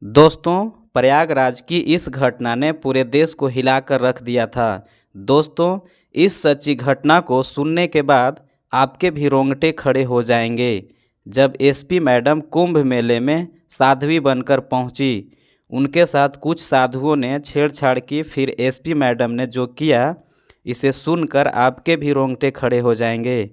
दोस्तों, प्रयागराज की इस घटना ने पूरे देश को हिलाकर रख दिया था। दोस्तों, इस सच्ची घटना को सुनने के बाद आपके भी रोंगटे खड़े हो जाएंगे। जब एसपी मैडम कुंभ मेले में साध्वी बनकर पहुंची, उनके साथ कुछ साधुओं ने छेड़छाड़ की, फिर एसपी मैडम ने जो किया, इसे सुनकर आपके भी रोंगटे खड़े हो जाएंगे।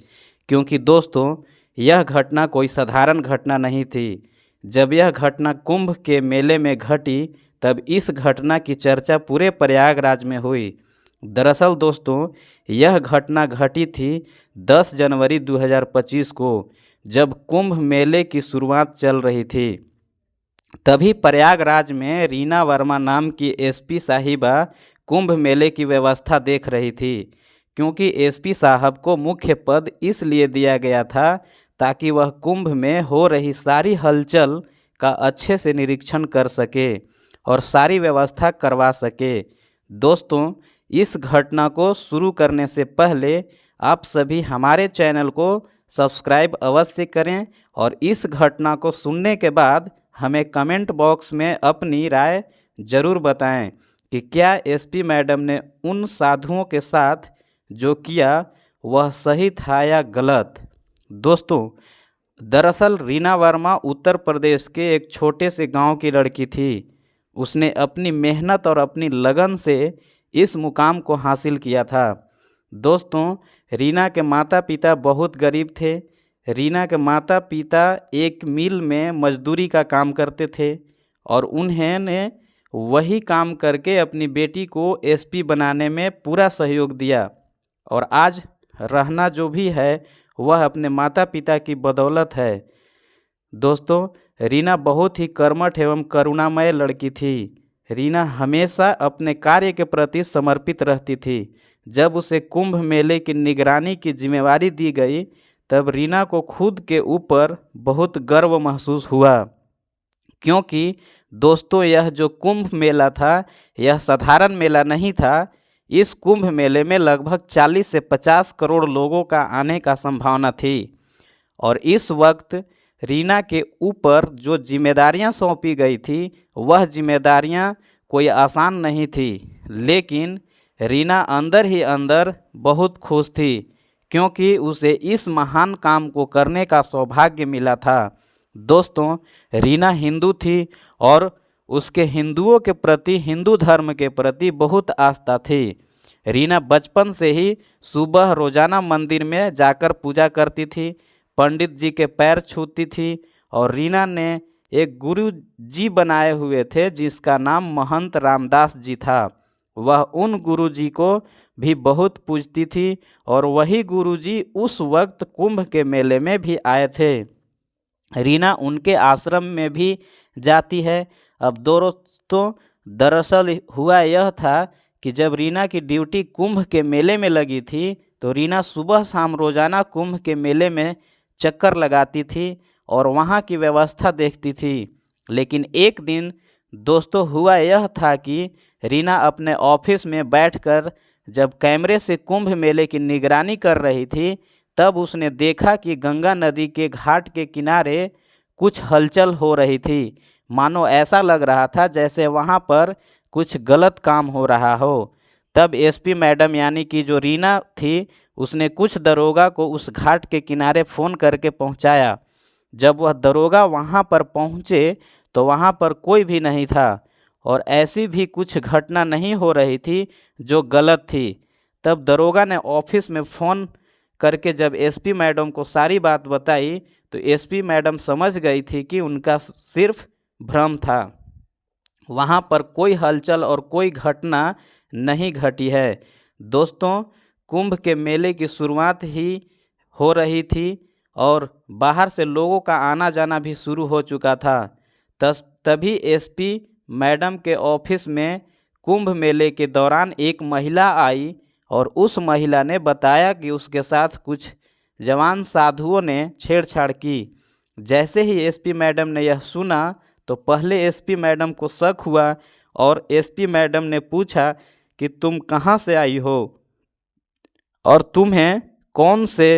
क्योंकि दोस्तों, यह घटना कोई साधारण घटना नहीं थी। जब यह घटना कुंभ के मेले में घटी, तब इस घटना की चर्चा पूरे प्रयागराज में हुई। दरअसल दोस्तों, यह घटना घटी थी 10 जनवरी 2025 को, जब कुंभ मेले की शुरुआत चल रही थी। तभी प्रयागराज में रीना वर्मा नाम की एसपी साहिबा कुंभ मेले की व्यवस्था देख रही थी। क्योंकि एसपी साहब को मुख्य पद इसलिए दिया गया था ताकि वह कुंभ में हो रही सारी हलचल का अच्छे से निरीक्षण कर सके और सारी व्यवस्था करवा सके। दोस्तों, इस घटना को शुरू करने से पहले आप सभी हमारे चैनल को सब्सक्राइब अवश्य करें और इस घटना को सुनने के बाद हमें कमेंट बॉक्स में अपनी राय ज़रूर बताएं कि क्या एसपी मैडम ने उन साधुओं के साथ जो किया वह सही था या गलत। दोस्तों, दरअसल रीना वर्मा उत्तर प्रदेश के एक छोटे से गांव की लड़की थी। उसने अपनी मेहनत और अपनी लगन से इस मुकाम को हासिल किया था। दोस्तों, रीना के माता पिता बहुत गरीब थे। रीना के माता पिता एक मिल में मजदूरी का काम करते थे और उन्होंने वही काम करके अपनी बेटी को एसपी बनाने में पूरा सहयोग दिया और आज रहना जो भी है वह अपने माता पिता की बदौलत है। दोस्तों, रीना बहुत ही कर्मठ एवं करुणामय लड़की थी। रीना हमेशा अपने कार्य के प्रति समर्पित रहती थी। जब उसे कुंभ मेले की निगरानी की जिम्मेवारी दी गई, तब रीना को खुद के ऊपर बहुत गर्व महसूस हुआ। क्योंकि दोस्तों, यह जो कुंभ मेला था, यह साधारण मेला नहीं था। इस कुंभ मेले में लगभग 40 से 50 करोड़ लोगों का आने का संभावना थी और इस वक्त रीना के ऊपर जो जिम्मेदारियां सौंपी गई थी, वह जिम्मेदारियां कोई आसान नहीं थी। लेकिन रीना अंदर ही अंदर बहुत खुश थी, क्योंकि उसे इस महान काम को करने का सौभाग्य मिला था। दोस्तों, रीना हिंदू थी और उसके हिंदुओं के प्रति, हिंदू धर्म के प्रति बहुत आस्था थी। रीना बचपन से ही सुबह रोजाना मंदिर में जाकर पूजा करती थी, पंडित जी के पैर छूती थी और रीना ने एक गुरु जी बनाए हुए थे जिसका नाम महंत रामदास जी था। वह उन गुरु जी को भी बहुत पूजती थी और वही गुरु जी उस वक्त कुंभ के मेले में भी आए थे। रीना उनके आश्रम में भी जाती है। अब दोस्तों, दरअसल हुआ यह था कि जब रीना की ड्यूटी कुंभ के मेले में लगी थी, तो रीना सुबह शाम रोजाना कुंभ के मेले में चक्कर लगाती थी और वहाँ की व्यवस्था देखती थी। लेकिन एक दिन दोस्तों हुआ यह था कि रीना अपने ऑफिस में बैठकर जब कैमरे से कुंभ मेले की निगरानी कर रही थी, तब उसने देखा कि गंगा नदी के घाट के किनारे कुछ हलचल हो रही थी। मानो ऐसा लग रहा था जैसे वहाँ पर कुछ गलत काम हो रहा हो। तब एसपी मैडम यानी कि जो रीना थी, उसने कुछ दरोगा को उस घाट के किनारे फ़ोन करके पहुँचाया। जब वह दरोगा वहाँ पर पहुँचे तो वहाँ पर कोई भी नहीं था और ऐसी भी कुछ घटना नहीं हो रही थी जो गलत थी। तब दरोगा ने ऑफिस में फ़ोन करके जब एसपी मैडम को सारी बात बताई, तो एसपी मैडम समझ गई थी कि उनका सिर्फ भ्रम था। वहाँ पर कोई हलचल और कोई घटना नहीं घटी है। दोस्तों, कुंभ के मेले की शुरुआत ही हो रही थी और बाहर से लोगों का आना जाना भी शुरू हो चुका था। तभी एसपी मैडम के ऑफिस में कुंभ मेले के दौरान एक महिला आई और उस महिला ने बताया कि उसके साथ कुछ जवान साधुओं ने छेड़छाड़ की। जैसे ही एसपी मैडम ने यह सुना, तो पहले एसपी मैडम को शक हुआ और एसपी मैडम ने पूछा कि तुम कहाँ से आई हो और तुम्हें कौन से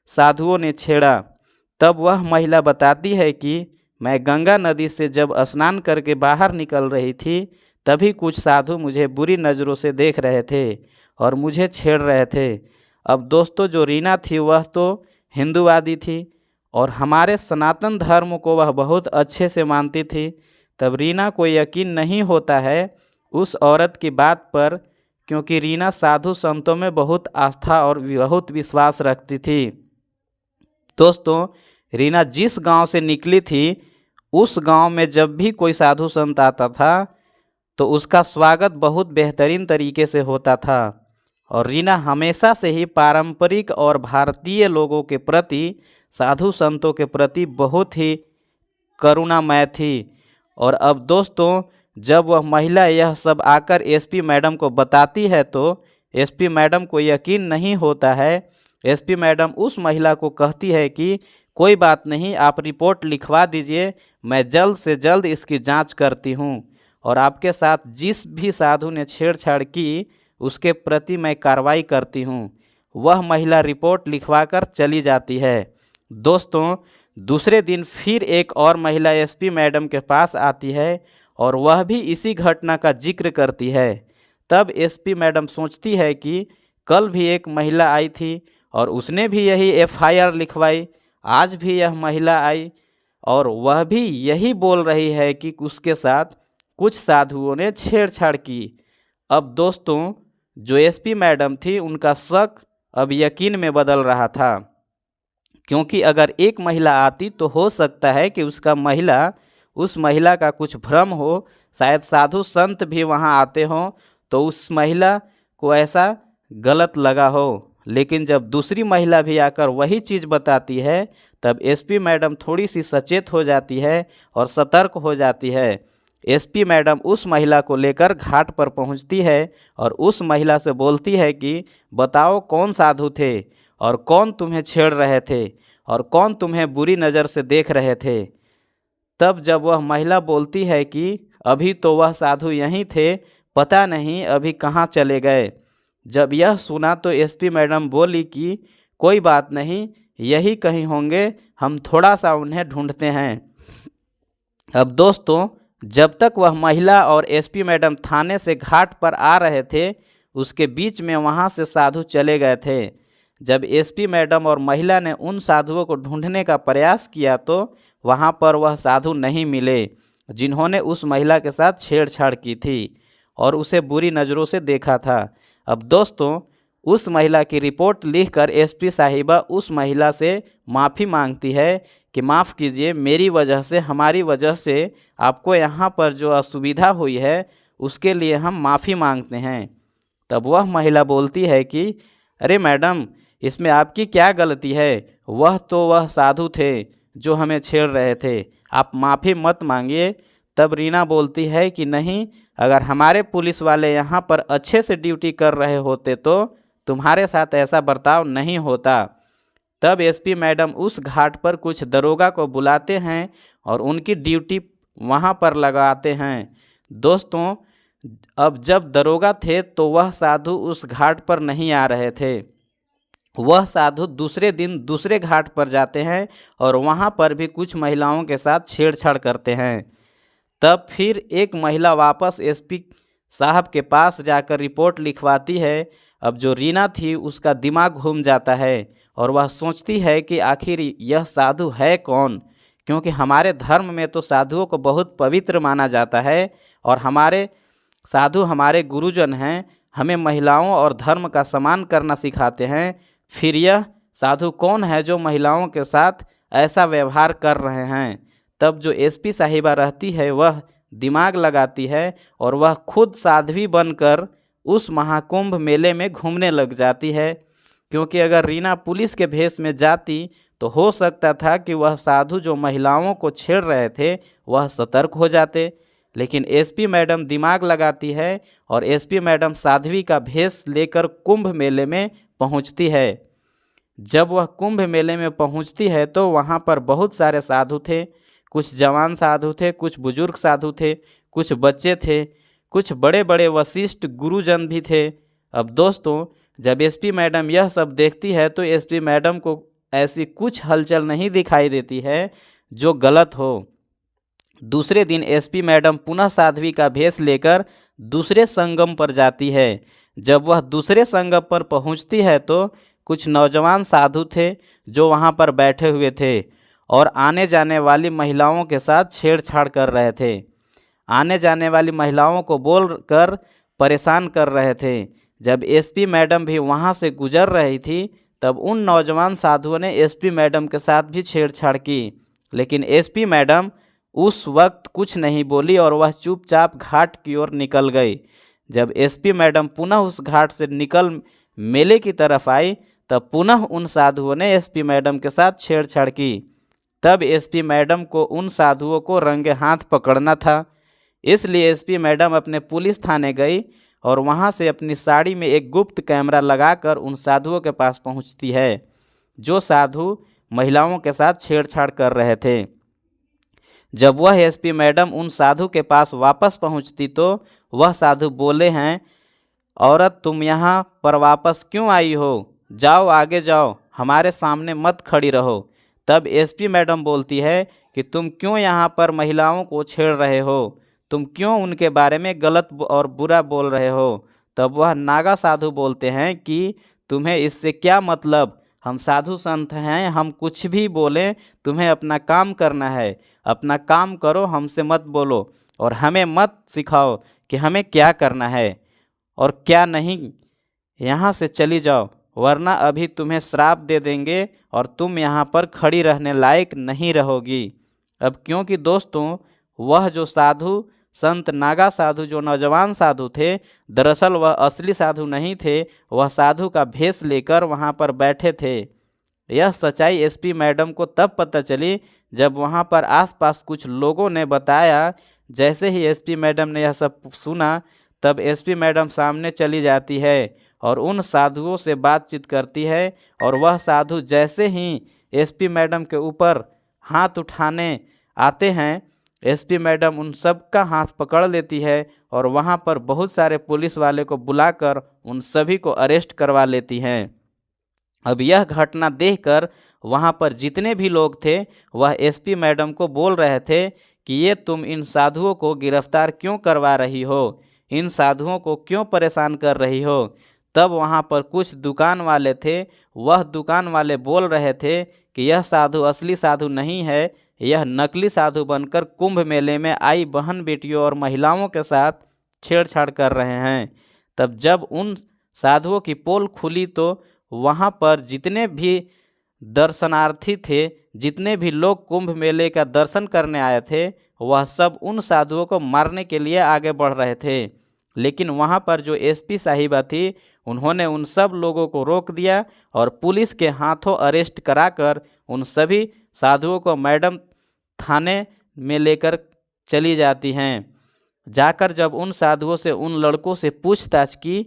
साधुओं ने छेड़ा। तब वह महिला बताती है कि मैं गंगा नदी से जब स्नान करके बाहर निकल रही थी तभी कुछ साधु मुझे बुरी नज़रों से देख रहे थे और मुझे छेड़ रहे थे। अब दोस्तों, जो रीना थी वह तो हिंदूवादी थी और हमारे सनातन धर्म को वह बहुत अच्छे से मानती थी। तब रीना को यकीन नहीं होता है उस औरत की बात पर, क्योंकि रीना साधु संतों में बहुत आस्था और बहुत विश्वास रखती थी। दोस्तों, रीना जिस गांव से निकली थी उस गांव में जब भी कोई साधु संत आता था तो उसका स्वागत बहुत बेहतरीन तरीके से होता था और रीना हमेशा से ही पारंपरिक और भारतीय लोगों के प्रति, साधु संतों के प्रति बहुत ही करुणामय थी। और अब दोस्तों, जब वह महिला यह सब आकर एसपी मैडम को बताती है तो एसपी मैडम को यकीन नहीं होता है। एसपी मैडम उस महिला को कहती है कि कोई बात नहीं, आप रिपोर्ट लिखवा दीजिए, मैं जल्द से जल्द इसकी जांच करती हूं और आपके साथ जिस भी साधु ने छेड़छाड़ की उसके प्रति मैं कार्रवाई करती हूं। वह महिला रिपोर्ट लिखवाकर चली जाती है। दोस्तों, दूसरे दिन फिर एक और महिला एसपी मैडम के पास आती है और वह भी इसी घटना का जिक्र करती है। तब एसपी मैडम सोचती है कि कल भी एक महिला आई थी और उसने भी यही एफआईआर लिखवाई, आज भी यह महिला आई और वह भी यही बोल रही है कि उसके साथ कुछ साधुओं ने छेड़छाड़ की। अब दोस्तों, जो एसपी मैडम थी उनका शक अब यकीन में बदल रहा था, क्योंकि अगर एक महिला आती तो हो सकता है कि उस महिला का कुछ भ्रम हो, शायद साधु संत भी वहां आते हों तो उस महिला को ऐसा गलत लगा हो। लेकिन जब दूसरी महिला भी आकर वही चीज़ बताती है तब एसपी मैडम थोड़ी सी सचेत हो जाती है और सतर्क हो जाती है। एसपी मैडम उस महिला को लेकर घाट पर पहुंचती है और उस महिला से बोलती है कि बताओ कौन साधु थे और कौन तुम्हें छेड़ रहे थे और कौन तुम्हें बुरी नज़र से देख रहे थे। तब जब वह महिला बोलती है कि अभी तो वह साधु यहीं थे, पता नहीं अभी कहाँ चले गए। जब यह सुना तो एसपी मैडम बोली कि कोई बात नहीं, यही कहीं होंगे, हम थोड़ा सा उन्हें ढूंढते हैं। अब दोस्तों, जब तक वह महिला और एसपी मैडम थाने से घाट पर आ रहे थे उसके बीच में वहां से साधु चले गए थे। जब एसपी मैडम और महिला ने उन साधुओं को ढूंढने का प्रयास किया तो वहां पर वह साधु नहीं मिले जिन्होंने उस महिला के साथ छेड़छाड़ की थी और उसे बुरी नज़रों से देखा था। अब दोस्तों, उस महिला की रिपोर्ट लिखकर एसपी साहिबा उस महिला से माफ़ी मांगती है कि माफ़ कीजिए, मेरी वजह से, हमारी वजह से आपको यहाँ पर जो असुविधा हुई है उसके लिए हम माफ़ी मांगते हैं। तब वह महिला बोलती है कि अरे मैडम, इसमें आपकी क्या गलती है, वह साधु थे जो हमें छेड़ रहे थे, आप माफ़ी मत मांगिए। तब रीना बोलती है कि नहीं, अगर हमारे पुलिस वाले यहाँ पर अच्छे से ड्यूटी कर रहे होते तो तुम्हारे साथ ऐसा बर्ताव नहीं होता। तब एसपी मैडम उस घाट पर कुछ दरोगा को बुलाते हैं और उनकी ड्यूटी वहाँ पर लगाते हैं। दोस्तों, अब जब दरोगा थे तो वह साधु उस घाट पर नहीं आ रहे थे। वह साधु दूसरे दिन दूसरे घाट पर जाते हैं और वहाँ पर भी कुछ महिलाओं के साथ छेड़छाड़ करते हैं। तब फिर एक महिला वापस एसपी साहब के पास जाकर रिपोर्ट लिखवाती है। अब जो रीना थी उसका दिमाग घूम जाता है और वह सोचती है कि आखिर यह साधु है कौन, क्योंकि हमारे धर्म में तो साधुओं को बहुत पवित्र माना जाता है और हमारे साधु हमारे गुरुजन हैं, हमें महिलाओं और धर्म का सम्मान करना सिखाते हैं। फिर यह साधु कौन है जो महिलाओं के साथ ऐसा व्यवहार कर रहे हैं। तब जो एसपी साहिबा रहती है वह दिमाग लगाती है और वह खुद साध्वी बनकर उस महाकुंभ मेले में घूमने लग जाती है, क्योंकि अगर रीना पुलिस के भेष में जाती तो हो सकता था कि वह साधु जो महिलाओं को छेड़ रहे थे वह सतर्क हो जाते। लेकिन एसपी मैडम दिमाग लगाती है और एसपी मैडम साध्वी का भेष लेकर कुंभ मेले में पहुंचती है। जब वह कुंभ मेले में पहुंचती है तो वहां पर बहुत सारे साधु थे, कुछ जवान साधु थे, कुछ बुजुर्ग साधु थे, कुछ बच्चे थे, कुछ बड़े बड़े वशिष्ठ गुरुजन भी थे। अब दोस्तों, जब एसपी मैडम यह सब देखती है तो एसपी मैडम को ऐसी कुछ हलचल नहीं दिखाई देती है जो गलत हो। दूसरे दिन एसपी मैडम पुनः साध्वी का भेष लेकर दूसरे संगम पर जाती है। जब वह दूसरे संगम पर पहुंचती है तो कुछ नौजवान साधु थे जो वहां पर बैठे हुए थे और आने जाने वाली महिलाओं के साथ छेड़छाड़ कर रहे थे। आने जाने वाली महिलाओं को बोल कर परेशान कर रहे थे। जब एसपी मैडम भी वहां से गुजर रही थी तब उन नौजवान साधुओं ने एसपी मैडम के साथ भी छेड़छाड़ की, लेकिन एसपी मैडम उस वक्त कुछ नहीं बोली और वह चुपचाप घाट की ओर निकल गई। जब एसपी मैडम पुनः उस घाट से निकल मेले की तरफ आई तब पुनः उन साधुओं ने एसपी मैडम के साथ छेड़छाड़ की। तब एसपी मैडम को उन साधुओं को रंगे हाथ पकड़ना था, इसलिए एसपी मैडम अपने पुलिस थाने गई और वहां से अपनी साड़ी में एक गुप्त कैमरा लगाकर उन साधुओं के पास पहुंचती है जो साधु महिलाओं के साथ छेड़छाड़ कर रहे थे। जब वह एसपी मैडम उन साधु के पास वापस पहुंचती तो वह साधु बोले हैं, औरत तुम यहाँ पर वापस क्यों आई हो? जाओ आगे जाओ, हमारे सामने मत खड़ी रहो। तब एसपी मैडम बोलती है कि तुम क्यों यहाँ पर महिलाओं को छेड़ रहे हो? तुम क्यों उनके बारे में गलत और बुरा बोल रहे हो? तब वह नागा साधु बोलते हैं कि तुम्हें इससे क्या मतलब? हम साधु संत हैं, हम कुछ भी बोलें, तुम्हें अपना काम करना है। अपना काम करो, हमसे मत बोलो और हमें मत सिखाओ कि हमें क्या करना है और क्या नहीं। यहाँ से चली जाओ वरना अभी तुम्हें श्राप दे देंगे और तुम यहाँ पर खड़ी रहने लायक नहीं रहोगी। अब क्योंकि दोस्तों वह जो साधु संत नागा साधु जो नौजवान साधु थे, दरअसल वह असली साधु नहीं थे, वह साधु का भेष लेकर वहाँ पर बैठे थे। यह सच्चाई एसपी मैडम को तब पता चली जब वहाँ पर आसपास कुछ लोगों ने बताया। जैसे ही एसपी मैडम ने यह सब सुना तब एसपी मैडम सामने चली जाती है और उन साधुओं से बातचीत करती है और वह साधु जैसे ही एसपी मैडम के ऊपर हाथ उठाने आते हैं, एसपी मैडम उन सब का हाथ पकड़ लेती है और वहाँ पर बहुत सारे पुलिस वाले को बुलाकर उन सभी को अरेस्ट करवा लेती हैं। अब यह घटना देखकर वहाँ पर जितने भी लोग थे वह एसपी मैडम को बोल रहे थे कि ये तुम इन साधुओं को गिरफ्तार क्यों करवा रही हो, इन साधुओं को क्यों परेशान कर रही हो। तब वहाँ पर कुछ दुकान वाले थे, वह दुकान वाले बोल रहे थे कि यह साधु असली साधु नहीं है, यह नकली साधु बनकर कुंभ मेले में आई बहन बेटियों और महिलाओं के साथ छेड़छाड़ कर रहे हैं। तब जब उन साधुओं की पोल खुली तो वहाँ पर जितने भी दर्शनार्थी थे, जितने भी लोग कुंभ मेले का दर्शन करने आए थे, वह सब उन साधुओं को मारने के लिए आगे बढ़ रहे थे। लेकिन वहाँ पर जो एसपी साहिबा थी उन्होंने उन सब लोगों को रोक दिया और पुलिस के हाथों अरेस्ट कराकर उन सभी साधुओं को मैडम थाने में लेकर चली जाती हैं। जाकर जब उन साधुओं से उन लड़कों से पूछताछ की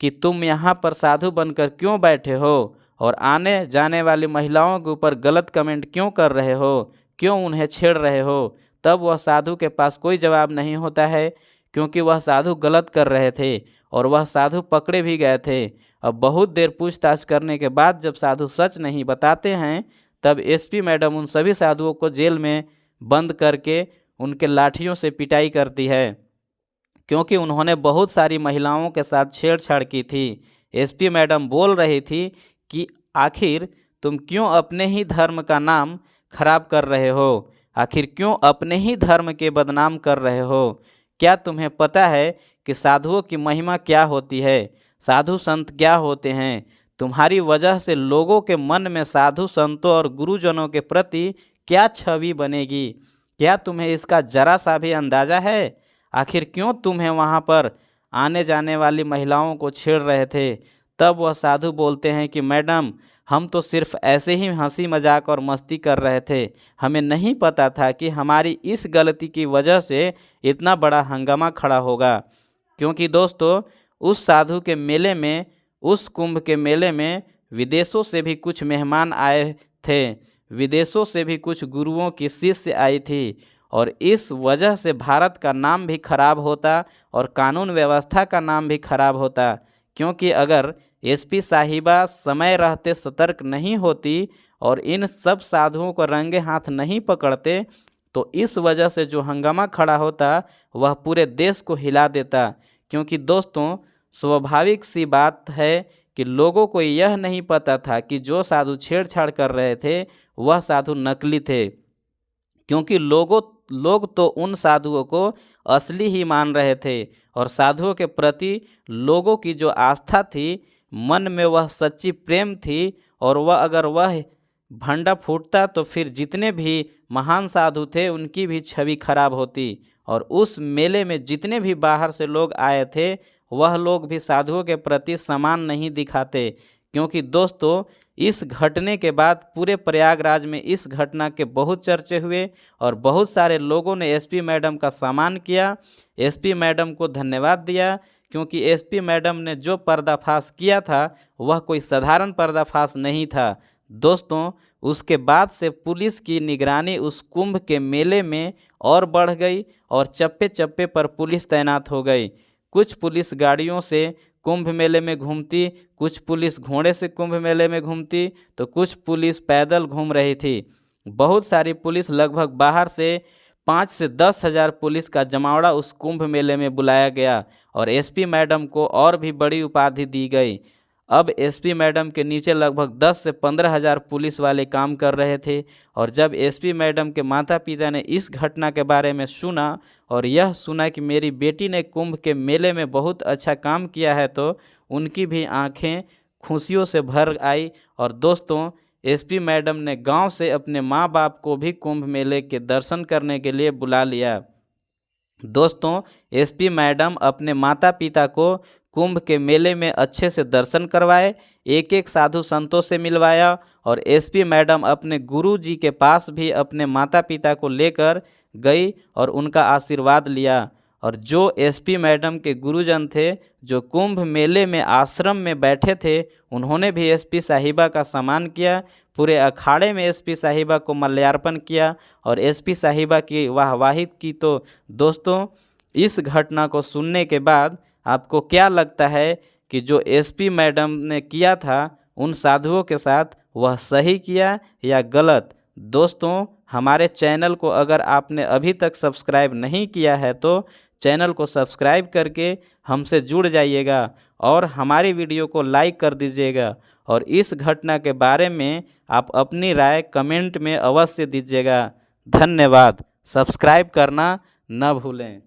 कि तुम यहाँ पर साधु बनकर क्यों बैठे हो और आने जाने वाली महिलाओं के ऊपर गलत कमेंट क्यों कर रहे हो, क्यों उन्हें छेड़ रहे हो, तब वह साधु के पास कोई जवाब नहीं होता है क्योंकि वह साधु गलत कर रहे थे और वह साधु पकड़े भी गए थे। अब बहुत देर पूछताछ करने के बाद जब साधु सच नहीं बताते हैं तब एसपी मैडम उन सभी साधुओं को जेल में बंद करके उनके लाठियों से पिटाई करती है क्योंकि उन्होंने बहुत सारी महिलाओं के साथ छेड़छाड़ की थी। एसपी मैडम बोल रही थी कि आखिर तुम क्यों अपने ही धर्म का नाम खराब कर रहे हो, आखिर क्यों अपने ही धर्म के बदनाम कर रहे हो। क्या तुम्हें पता है कि साधुओं की महिमा क्या होती है, साधु संत क्या होते हैं। तुम्हारी वजह से लोगों के मन में साधु संतों और गुरुजनों के प्रति क्या छवि बनेगी, क्या तुम्हें इसका जरा सा भी अंदाज़ा है। आखिर क्यों तुम्हें वहाँ पर आने जाने वाली महिलाओं को छेड़ रहे थे। तब वह साधु बोलते हैं कि मैडम हम तो सिर्फ ऐसे ही हंसी मजाक और मस्ती कर रहे थे, हमें नहीं पता था कि हमारी इस गलती की वजह से इतना बड़ा हंगामा खड़ा होगा। क्योंकि दोस्तों उस साधु के मेले में, उस कुंभ के मेले में विदेशों से भी कुछ मेहमान आए थे, विदेशों से भी कुछ गुरुओं की शिष्य आई थी और इस वजह से भारत का नाम भी खराब होता और कानून व्यवस्था का नाम भी खराब होता। क्योंकि अगर एसपी साहिबा समय रहते सतर्क नहीं होती और इन सब साधुओं को रंगे हाथ नहीं पकड़ते तो इस वजह से जो हंगामा खड़ा होता वह पूरे देश को हिला देता। क्योंकि दोस्तों स्वाभाविक सी बात है कि लोगों को यह नहीं पता था कि जो साधु छेड़छाड़ कर रहे थे वह साधु नकली थे। क्योंकि लोग तो उन साधुओं को असली ही मान रहे थे और साधुओं के प्रति लोगों की जो आस्था थी, मन में वह सच्ची प्रेम थी, और अगर वह भंडा फूटता तो फिर जितने भी महान साधु थे उनकी भी छवि खराब होती। और उस मेले में जितने भी बाहर से लोग आए थे वह लोग भी साधुओं के प्रति सम्मान नहीं दिखाते। क्योंकि दोस्तों इस घटने के बाद पूरे प्रयागराज में इस घटना के बहुत चर्चे हुए और बहुत सारे लोगों ने एसपी मैडम का सम्मान किया, एसपी मैडम को धन्यवाद दिया। क्योंकि एसपी मैडम ने जो पर्दाफाश किया था वह कोई साधारण पर्दाफाश नहीं था। दोस्तों उसके बाद से पुलिस की निगरानी उस कुंभ के मेले में और बढ़ गई और चप्पे चप्पे पर पुलिस तैनात हो गई। कुछ पुलिस गाड़ियों से कुंभ मेले में घूमती, कुछ पुलिस घोड़े से कुंभ मेले में घूमती, तो कुछ पुलिस पैदल घूम रही थी। बहुत सारी पुलिस, लगभग बाहर से 5 से 10 हज़ार पुलिस का जमावड़ा उस कुंभ मेले में बुलाया गया और एसपी मैडम को और भी बड़ी उपाधि दी गई। अब एसपी मैडम के नीचे लगभग 10 से 15 हज़ार पुलिस वाले काम कर रहे थे। और जब एसपी मैडम के माता पिता ने इस घटना के बारे में सुना और यह सुना कि मेरी बेटी ने कुंभ के मेले में बहुत अच्छा काम किया है, तो उनकी भी आंखें खुशियों से भर आई। और दोस्तों एसपी मैडम ने गांव से अपने माँ बाप को भी कुंभ मेले के दर्शन करने के लिए बुला लिया। दोस्तों एसपी मैडम अपने माता पिता को कुंभ के मेले में अच्छे से दर्शन करवाए, एक एक साधु संतों से मिलवाया और एसपी मैडम अपने गुरु जी के पास भी अपने माता पिता को लेकर गई और उनका आशीर्वाद लिया। और जो एसपी मैडम के गुरुजन थे जो कुंभ मेले में आश्रम में बैठे थे, उन्होंने भी एसपी साहिबा का सम्मान किया। पूरे अखाड़े में एसपी साहिबा को माल्यार्पण किया और एसपी साहिबा की वाहवाही की। तो दोस्तों इस घटना को सुनने के बाद आपको क्या लगता है कि जो एसपी मैडम ने किया था उन साधुओं के साथ वह सही किया या गलत? दोस्तों हमारे चैनल को अगर आपने अभी तक सब्सक्राइब नहीं किया है तो चैनल को सब्सक्राइब करके हमसे जुड़ जाइएगा और हमारी वीडियो को लाइक कर दीजिएगा। और इस घटना के बारे में आप अपनी राय कमेंट में अवश्य दीजिएगा। धन्यवाद। सब्सक्राइब करना न भूलें।